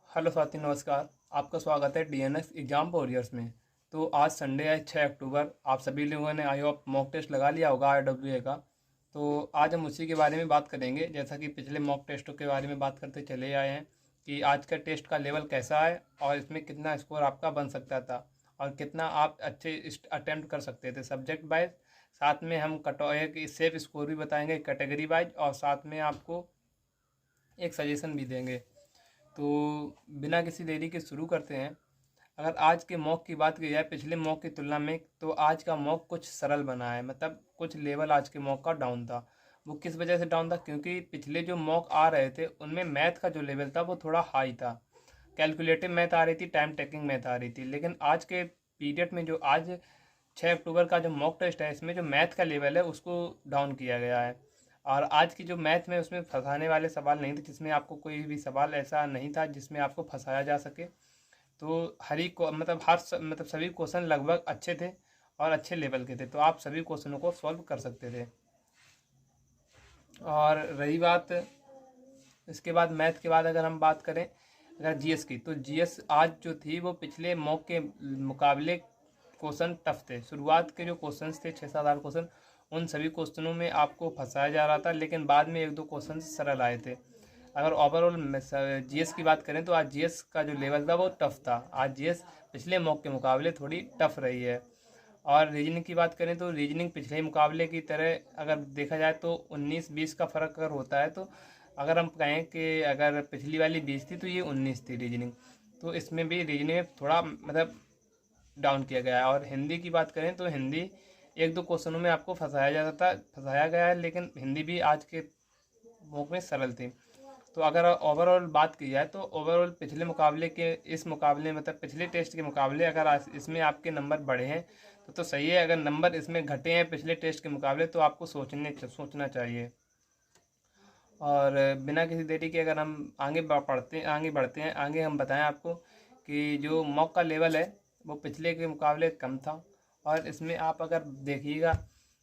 Hello साथी, नमस्कार। आपका स्वागत है डीएनएस एग्जाम वॉरियर्स में। तो आज संडे है 6 अक्टूबर। आप सभी लोगों ने आई होप मॉक टेस्ट लगा लिया होगा आरडब्ल्यूए का। तो आज हम उसी के बारे में बात करेंगे, जैसा कि पिछले मॉक टेस्टों के बारे में बात करते चले आए हैं कि आज का टेस्ट का लेवल कैसा है और इसमें कितना स्कोर आपका बन सकता था और कितना आप अच्छे अटेम्प्ट कर सकते थे सब्जेक्ट वाइज। साथ में हम एक सेफ स्कोर भी बताएंगे कैटेगरी वाइज, और साथ में आपको एक सजेशन भी देंगे। तो बिना किसी देरी के शुरू करते हैं। अगर आज के मॉक की बात की जाए पिछले मॉक की तुलना में, तो आज का मॉक कुछ सरल बना है, मतलब कुछ लेवल आज के मॉक का डाउन था। वो किस वजह से डाउन था? क्योंकि पिछले जो मॉक आ रहे थे उनमें मैथ का जो लेवल था वो थोड़ा हाई था। कैलकुलेटिव मैथ आ रही थी, टाइम टेकिंग मैथ आ रही थी। लेकिन आज के पीरियड में, जो आज 6 अक्टूबर का जो मॉक टेस्ट है, इसमें जो मैथ का लेवल है उसको डाउन किया गया है। और आज की जो मैथ में, उसमें फंसाने वाले सवाल नहीं थे, जिसमें आपको कोई भी सवाल ऐसा नहीं था जिसमें आपको फंसाया जा सके। तो हर एक को मतलब मतलब सभी क्वेश्चन लगभग अच्छे थे और अच्छे लेवल के थे, तो आप सभी क्वेश्चनों को सॉल्व कर सकते थे। और रही बात इसके बाद मैथ के बाद, अगर हम बात करें अगर जीएस की, तो जीएस आज जो थी वो पिछले मॉक के मुकाबले क्वेश्चन टफ थे। शुरुआत के जो क्वेश्चंस थे 6-7 क्वेश्चन, उन सभी क्वेश्चनों में आपको फंसाया जा रहा था, लेकिन बाद में 1-2 क्वेश्चन सरल आए थे। अगर ओवरऑल जीएस की बात करें तो आज जीएस का जो लेवल था वो टफ था। आज जीएस पिछले मॉक के मुकाबले थोड़ी टफ रही है। और रीजनिंग की बात करें तो रीजनिंग पिछले मुकाबले की तरह अगर देखा जाए तो 19-20 का फ़र्क अगर होता है, तो अगर हम कहें कि अगर पिछली वाली 20 थी तो ये 19 थी रीजनिंग। तो इसमें भी रीजनिंग में थोड़ा मतलब डाउन किया गया है। और हिंदी की बात करें तो हिंदी 1-2 क्वेश्चनों में आपको फंसाया गया है, लेकिन हिंदी भी आज के मॉक में सरल थी। तो अगर ओवरऑल बात की जाए तो ओवरऑल पिछले मुकाबले के इस मुकाबले, मतलब पिछले टेस्ट के मुकाबले, अगर इसमें आपके नंबर बढ़े हैं तो सही है। अगर नंबर इसमें घटे हैं पिछले टेस्ट के मुकाबले, तो आपको सोचना चाहिए। और बिना किसी देरी के अगर हम आगे बढ़ते हैं, आगे हम बताएं आपको कि जो मॉक का लेवल है वो पिछले के मुकाबले कम था। और इसमें आप अगर देखिएगा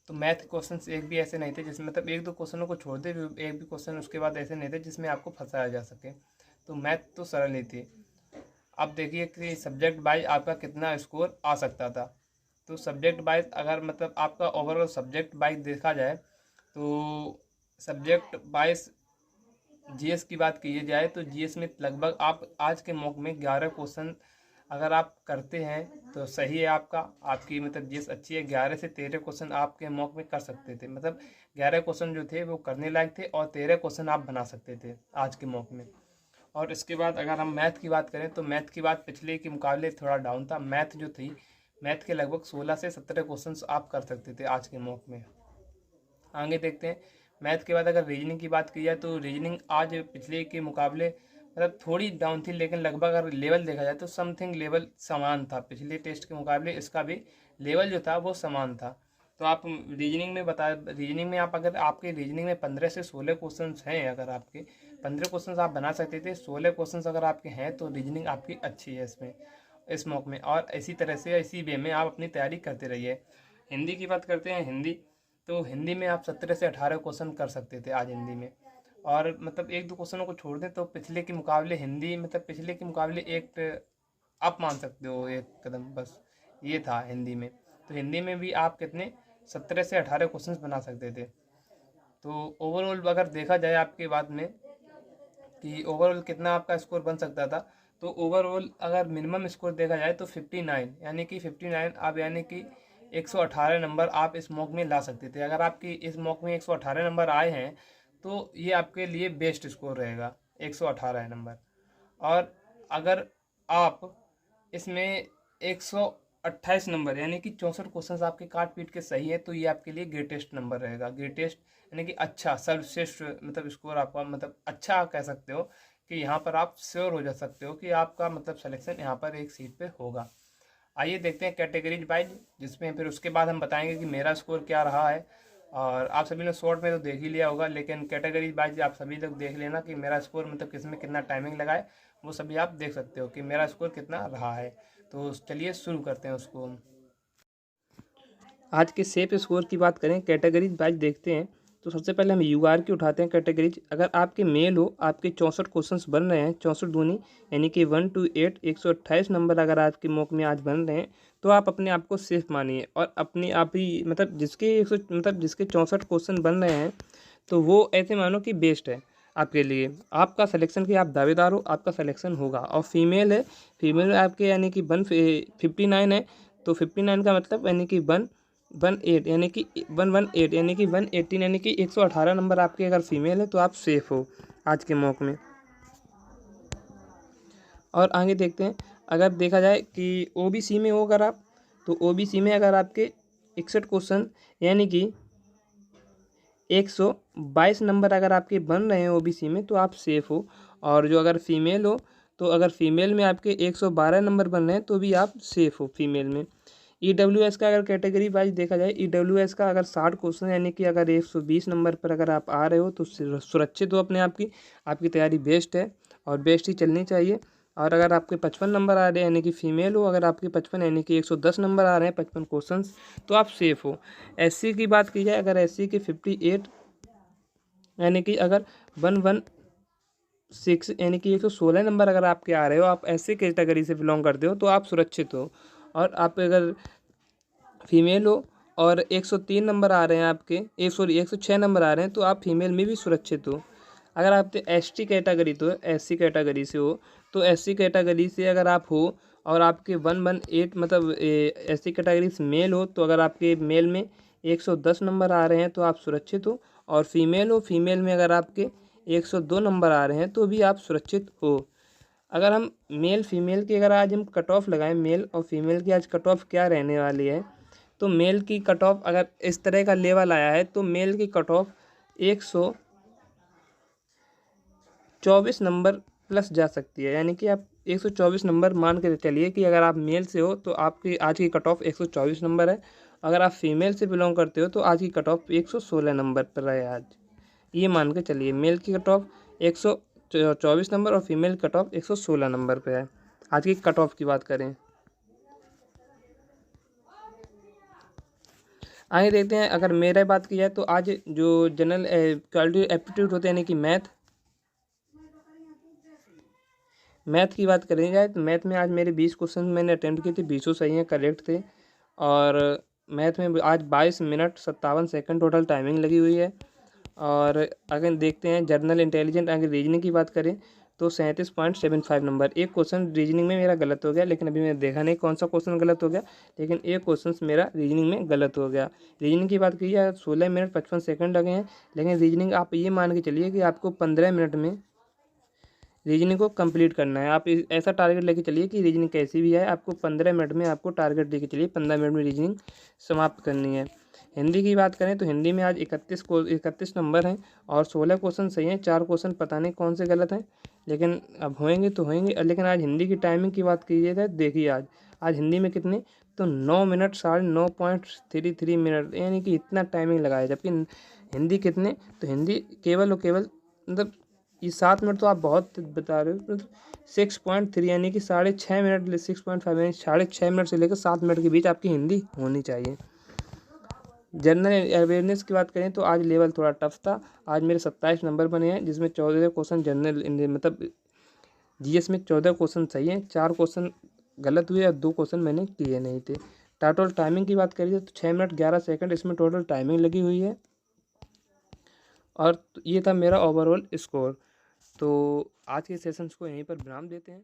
तो मैथ क्वेश्चंस एक भी ऐसे नहीं थे जिसमें, मतलब 1-2 क्वेश्चनों को छोड़ दे, एक भी क्वेश्चन उसके बाद ऐसे नहीं थे जिसमें आपको फंसाया जा सके। तो मैथ तो सरल ही थी। अब देखिए कि सब्जेक्ट वाइज आपका कितना स्कोर आ सकता था। तो सब्जेक्ट वाइज अगर मतलब आपका ओवरऑल सब्जेक्ट वाइज देखा जाए, तो सब्जेक्ट वाइज जीएस की बात की जाए तो जीएस में लगभग आप आज के मॉक में 11 क्वेश्चन अगर आप करते हैं तो सही है। आपकी मतलब जीएस अच्छी है। 11 से 13 क्वेश्चन आपके मॉक में कर सकते थे, मतलब 11 क्वेश्चन जो थे वो करने लायक थे और 13 क्वेश्चन आप बना सकते थे आज के मॉक में। और इसके बाद अगर हम मैथ की बात करें तो मैथ की बात पिछले के मुकाबले थोड़ा डाउन था। मैथ जो थी, मैथ के लगभग 16 से 17 क्वेश्चन आप कर सकते थे आज के मॉक में। आगे देखते हैं। मैथ के बाद अगर रीजनिंग की बात की जाए तो रीजनिंग आज पिछले के मुकाबले मतलब थोड़ी डाउन थी, लेकिन लगभग अगर लेवल देखा जाए तो समथिंग लेवल समान था। पिछले टेस्ट के मुकाबले इसका भी लेवल जो था वो समान था। तो आप रीजनिंग में आप अगर आपके रीजनिंग में 15 से 16 क्वेश्चन हैं, अगर आपके 15 क्वेश्चन आप बना सकते थे, 16 क्वेश्चन अगर आपके हैं, तो रीजनिंग आपकी अच्छी है इसमें, इस मॉक में। और इसी तरह से इसी वे में आप अपनी तैयारी करते रहिए। हिंदी की बात करते हैं। तो हिंदी में आप 17 से 18 क्वेश्चन कर सकते थे आज हिंदी में। और मतलब 1-2 क्वेश्चनों को छोड़ दें तो पिछले के मुकाबले हिंदी, मतलब पिछले के मुकाबले एक आप मान सकते हो एक कदम, बस ये था हिंदी में। तो हिंदी में भी आप कितने 17 से 18 क्वेश्चन बना सकते थे। तो ओवरऑल अगर देखा जाए आपके बाद में कि ओवरऑल कितना आपका स्कोर बन सकता था, तो ओवरऑल अगर मिनिमम स्कोर देखा जाए तो 59, यानी कि 59 आप, यानी कि 118 नंबर आप इस मॉक में ला सकते थे। अगर आपकी इस मॉक में 118 नंबर आए हैं तो ये आपके लिए बेस्ट स्कोर रहेगा, 118 नंबर। और अगर आप इसमें 128 नंबर, यानी कि 64 क्वेश्चन आपके काट पीट के सही है, तो ये आपके लिए ग्रेटेस्ट नंबर रहेगा। ग्रेटेस्ट यानी कि अच्छा, सर्वश्रेष्ठ मतलब स्कोर आपका, मतलब अच्छा कह सकते हो कि यहाँ पर आप श्योर हो जा सकते हो कि आपका मतलब सिलेक्शन यहाँ पर एक सीट पे होगा। आइए देखते हैं कैटेगरीज वाइज, जिसमें फिर उसके बाद हम बताएंगे कि मेरा स्कोर क्या रहा है। और आप सभी ने शॉर्ट में तो देख ही लिया होगा, लेकिन कैटेगरीज वाइज आप सभी लोग देख लेना कि मेरा स्कोर मतलब किसमें कितना टाइमिंग लगा है, वो सभी आप देख सकते हो कि मेरा स्कोर कितना रहा है। तो चलिए शुरू करते हैं उसको हम। आज के सेफ स्कोर की बात करें, कैटेगरीज वाइज देखते हैं, तो सबसे पहले हम यूआर की उठाते हैं कैटेगरीज। अगर आपके मेल हो, आपके 64 क्वेश्चंस बन रहे हैं, 64 दूनी यानी कि 1 to 8 128 नंबर अगर आपके मॉक में आज बन रहे हैं, तो आप अपने आप को सेफ मानिए और अपने आप ही मतलब जिसके 64 क्वेश्चन बन रहे हैं, तो वो ऐसे मानो कि बेस्ट है आपके लिए। आपका सिलेक्शन की आप दावेदार हो, आपका सिलेक्शन होगा। और फीमेल है, फीमेल आपके यानी कि 159 है, तो 59 का मतलब यानी कि 118 यानी कि 118 यानी कि 118 यानी कि 118 नंबर आपके अगर फीमेल है तो आप सेफ हो आज के मॉक में। और आगे देखते हैं, अगर देखा जाए कि ओबीसी में हो अगर आप, तो ओबीसी में अगर आपके 61 क्वेश्चन यानी कि 122 नंबर अगर आपके बन रहे हैं ओबीसी में, तो आप सेफ हो। और जो अगर फीमेल हो, तो अगर फीमेल में आपके 112 नंबर बन रहे हैं तो भी आप सेफ हो फीमेल में। ईडब्ल्यूएस का अगर कैटेगरी वाइज देखा जाए, ईडब्ल्यूएस का अगर 60 क्वेश्चन यानी कि अगर 120 नंबर पर अगर आप आ रहे हो तो सुरक्षित हो अपने आप की, आपकी तैयारी बेस्ट है और बेस्ट ही चलनी चाहिए। और अगर आपके 55 नंबर आ रहे हैं यानी कि फीमेल हो, अगर आपके 55 यानी कि 110 नंबर आ रहे हैं 55 क्वेश्चंस, तो आप सेफ हो। एससी की बात की जाए, अगर एससी के 58 यानी कि अगर 116 यानी कि 116 नंबर अगर आपके आ रहे हो, आप ऐसी कैटेगरी से बिलोंग करते हो, तो आप सुरक्षित हो। और आप अगर फीमेल हो और 103 नंबर आ रहे हैं आपके 106 नंबर आ रहे हैं, तो आप फीमेल में भी सुरक्षित हो। अगर आप एसटी कैटेगरी, तो एससी कैटेगरी से हो, तो एससी कैटेगरी से अगर आप हो और आपके 118 मतलब एससी कैटेगरी से मेल हो, तो अगर आपके मेल में 110 नंबर आ रहे हैं तो आप सुरक्षित हो। और फीमेल हो, फीमेल में अगर आपके 102 नंबर आ रहे हैं तो भी आप सुरक्षित हो। अगर हम मेल फीमेल की अगर आज हम कट ऑफ लगाएं, मेल और फीमेल की आज कट ऑफ क्या रहने वाली है, तो मेल की कट ऑफ अगर इस तरह का लेवल आया है, तो मेल की कट ऑफ 124 नंबर प्लस जा सकती है। यानी कि आप 124 नंबर मान के चलिए कि अगर आप मेल से हो तो आपकी आज की कट ऑफ 124 नंबर है। अगर आप फीमेल से बिलोंग करते हो तो आज की कट ऑफ 116 नंबर पर है आज, ये मान के चलिए। मेल की कट ऑफ 124 नंबर और फीमेल कट ऑफ 116 नंबर पे है आज की कट ऑफ की बात करें। आगे देखते हैं, अगर मेरा बात की जाए तो आज जो जनरल क्वालिटी एप्टीट्यूड होते हैं यानी कि मैथ की बात करी जाए, तो मैथ में आज मेरे 20 क्वेश्चन मैंने अटेम्प्ट किए थे, 20 सही हैं, करेक्ट थे। और मैथ में आज 22 मिनट 57 सेकंड टोटल टाइमिंग लगी हुई है। और अगर देखते हैं जनरल इंटेलिजेंट, अगर रीजनिंग की बात करें तो 37.75 नंबर। एक क्वेश्चन रीजनिंग में मेरा गलत हो गया, लेकिन अभी मैंने देखा नहीं कौन सा क्वेश्चन गलत हो गया, लेकिन एक क्वेश्चन मेरा रीजनिंग में गलत हो गया। रीजनिंग की बात की जाए 16 मिनट 55 सेकंड लगे हैं, लेकिन रीजनिंग आप ये मान के चलिए कि आपको 15 मिनट में रीजनिंग को कंप्लीट करना है। आप ऐसा टारगेट लेके चलिए कि रीजनिंग कैसी भी है, आपको 15 मिनट में आपको टारगेट लेके चलिए, 15 मिनट में रीजनिंग समाप्त करनी है। हिंदी की बात करें तो हिंदी में आज 31 नंबर हैं और 16 क्वेश्चन सही हैं, 4 क्वेश्चन पता नहीं कौन से गलत हैं, लेकिन अब होएंगे तो होएंगे। लेकिन आज हिंदी की टाइमिंग की बात कीजिएगा, देखिए आज हिंदी में कितने, तो 9 मिनट 9.33 मिनट, यानी कि इतना टाइमिंग लगाया। जबकि हिंदी कितने, तो हिंदी केवल और केवल मतलब ये 7 मिनट तो आप बहुत बता रहे हो, मतलब 6.3 यानी कि 6.5 मिनट, 6.5 यानी 6.5 मिनट से लेकर 7 मिनट के बीच आपकी हिंदी होनी चाहिए। जनरल अवेयरनेस की बात करें तो आज लेवल थोड़ा टफ था। आज मेरे 27 नंबर बने हैं, जिसमें 14 क्वेश्चन जनरल मतलब जीएस में 14 क्वेश्चन सही हैं, 4 क्वेश्चन गलत हुए और 2 क्वेश्चन मैंने किए नहीं थे। टोटल टाइमिंग की बात करिए तो 6 मिनट 11 सेकंड इसमें टोटल टाइमिंग लगी हुई है। और ये था मेरा ओवरऑल स्कोर। तो आज के सेशंस को यहीं पर विराम देते हैं।